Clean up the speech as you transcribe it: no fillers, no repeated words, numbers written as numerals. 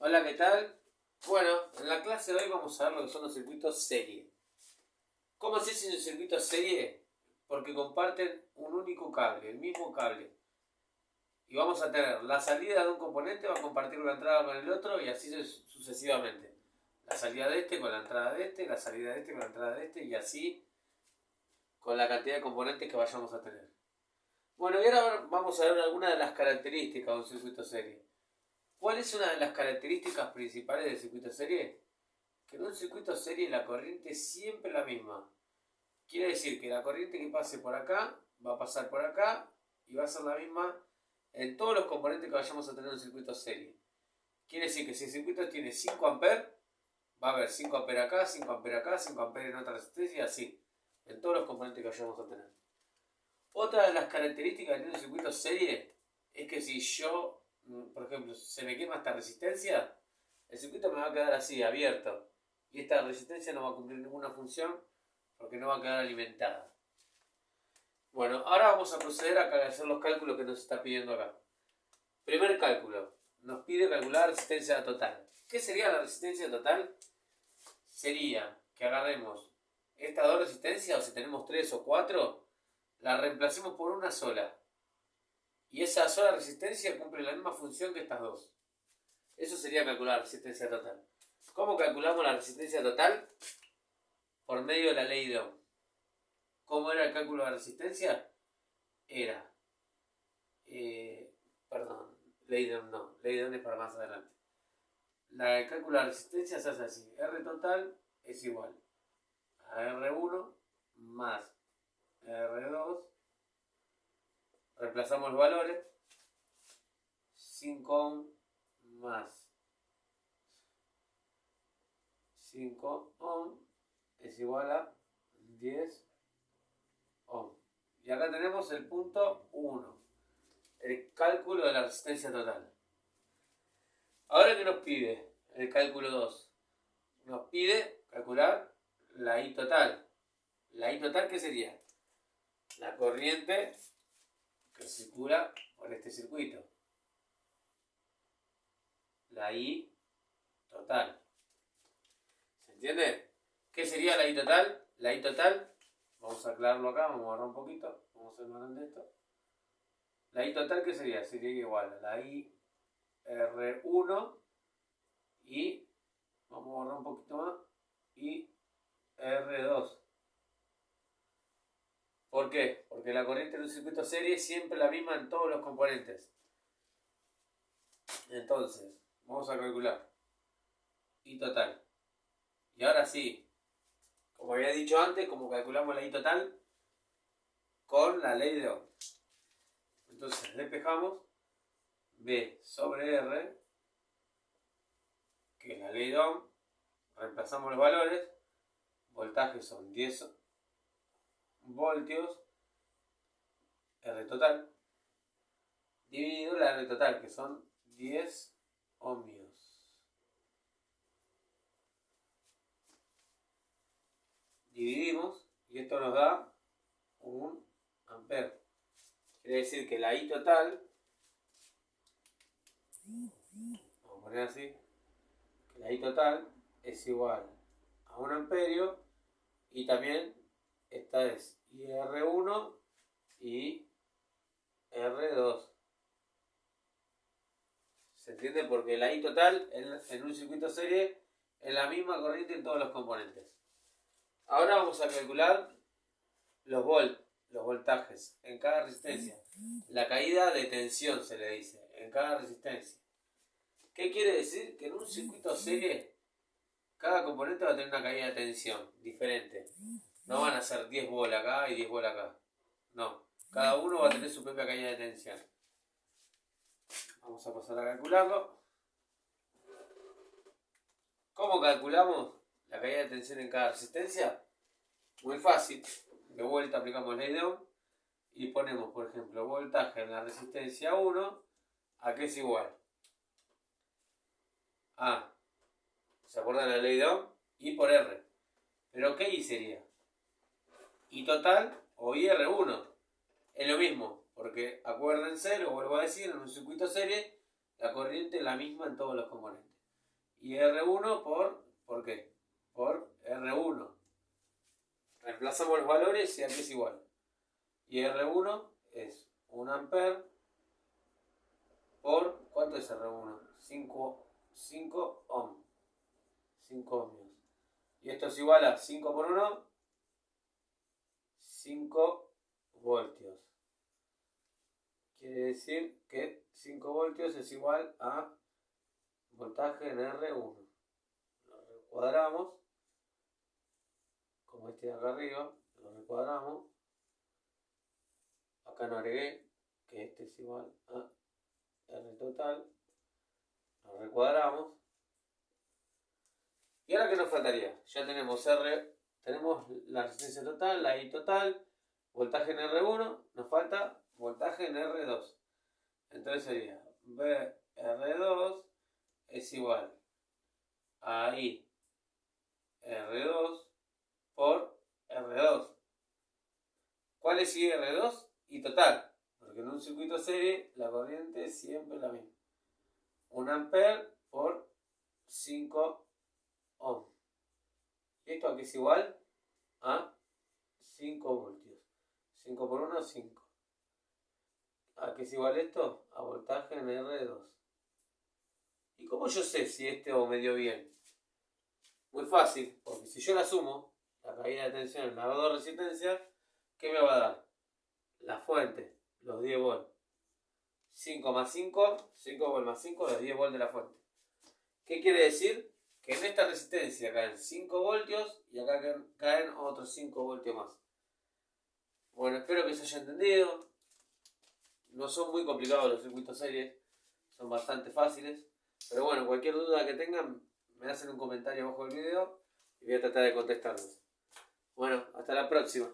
Hola, ¿qué tal? Bueno, en la clase de hoy vamos a ver lo que son los circuitos serie. ¿Cómo se hace un circuito serie? Porque comparten un único cable, el mismo cable. Y vamos a tener la salida de un componente, va a compartir la entrada con el otro y así sucesivamente. La salida de este con la entrada de este, la salida de este con la entrada de este y así con la cantidad de componentes que vayamos a tener. Bueno, y ahora vamos a ver algunas de las características de un circuito serie. ¿Cuál es una de las características principales del circuito serie? Que en un circuito serie la corriente es siempre la misma. Quiere decir que la corriente que pase por acá va a pasar por acá y va a ser la misma en todos los componentes que vayamos a tener en un circuito serie. Quiere decir que si el circuito tiene 5 amperes, va a haber 5 amperes acá, 5 amperes acá, 5 amperes en otra resistencia y así, en todos los componentes que vayamos a tener. Otra de las características de un circuito serie es que si yo, por ejemplo, se me quema esta resistencia, el circuito me va a quedar así, abierto. Y esta resistencia no va a cumplir ninguna función porque no va a quedar alimentada. Bueno, ahora vamos a proceder a hacer los cálculos que nos está pidiendo acá. Primer cálculo. Nos pide calcular resistencia total. ¿Qué sería la resistencia total? Sería que agarremos estas dos resistencias, o si tenemos 3 o 4, las reemplacemos por una sola. Y esa sola resistencia cumple la misma función que estas dos. Eso sería calcular resistencia total. ¿Cómo calculamos la resistencia total? Por medio de la ley de Ohm. ¿Cómo era el cálculo de la resistencia? Era, ley de Ohm no, ley de Ohm es para más adelante. El cálculo de la resistencia se hace así: R total es igual a R1 más R2, reemplazamos los valores, 5 ohm más 5 ohm es igual a 10 ohm. Y acá tenemos el punto 1, el cálculo de la resistencia total. Ahora, ¿qué nos pide el cálculo 2? Nos pide calcular la I total. ¿La I total qué sería? La corriente que circula por este circuito. La I total. ¿Se entiende? ¿Qué sería la I total? La I total, vamos a aclararlo acá, vamos a borrar un poquito, vamos a hacer más grande esto. La I total, ¿qué sería? Sería igual a la I R1 y, vamos a borrar un poquito más, y R2. ¿Por qué? Porque la corriente de un circuito serie es siempre la misma en todos los componentes. Entonces, vamos a calcular I total. Y ahora sí, como había dicho antes, como calculamos la I total con la ley de Ohm. Entonces, despejamos B sobre R, que es la ley de Ohm, reemplazamos los valores, voltajes son 10 voltios, R total, dividido la R total, que son 10 ohmios. Dividimos y esto nos da 1 amper. Quiere decir que la I total, vamos a poner así, que la I total es igual a 1 amperio, y también esta es IR1 y R2. ¿Se entiende? Porque la I total en un circuito serie es la misma corriente en todos los componentes. Ahora vamos a calcular los voltajes en cada resistencia. La caída de tensión se le dice en cada resistencia. ¿Qué quiere decir? Que en un circuito serie cada componente va a tener una caída de tensión diferente. No van a ser 10 volt acá y 10 volt acá. No, cada uno va a tener su propia caída de tensión. Vamos a pasar a calcularlo. ¿Cómo calculamos la caída de tensión en cada resistencia? Muy fácil. De vuelta aplicamos ley de Ohm y ponemos, por ejemplo, voltaje en la resistencia 1, ¿a qué es igual? A, ¿se acuerdan la ley de Ohm? I por R. ¿Pero qué I sería? I total o IR1. Es lo mismo, porque acuérdense, lo vuelvo a decir, en un circuito serie, la corriente es la misma en todos los componentes. Y R1 ¿por qué? Por R1. Reemplazamos los valores y aquí es igual. Y R1 es 1 ampere por, ¿cuánto es R1? 5 ohm. 5 ohmios. Y esto es igual a 5 por 1, 5 voltios. Quiere decir que 5 voltios es igual a voltaje en R1. Lo recuadramos, como este de acá arriba, lo recuadramos. Acá no agregué que este es igual a R total. Lo recuadramos. ¿Y ahora qué nos faltaría? Ya tenemos tenemos la resistencia total, la I total, voltaje en R1, nos falta voltaje en R2. Entonces sería VR2 es igual a I R2 por R2. ¿Cuál es I R2? I total. Porque en un circuito serie la corriente es siempre la misma. 1 ampere por 5 ohm. Y esto aquí es igual a 5 voltios. 5 por 1, 5. ¿A qué es igual esto? A voltaje en R2. ¿Y cómo yo sé si este ohm me dio bien? Muy fácil, porque si yo la sumo, la caída de tensión en las dos resistencias, ¿qué me va a dar? La fuente, los 10 volts. 5 más 5, 5 volts más 5, los 10 volts de la fuente. ¿Qué quiere decir? Que en esta resistencia caen 5 voltios y acá caen otros 5 voltios más. Bueno, espero que se haya entendido. No son muy complicados los circuitos series, son bastante fáciles. Pero bueno, cualquier duda que tengan, me hacen un comentario abajo del video y voy a tratar de contestarlos. Bueno, hasta la próxima.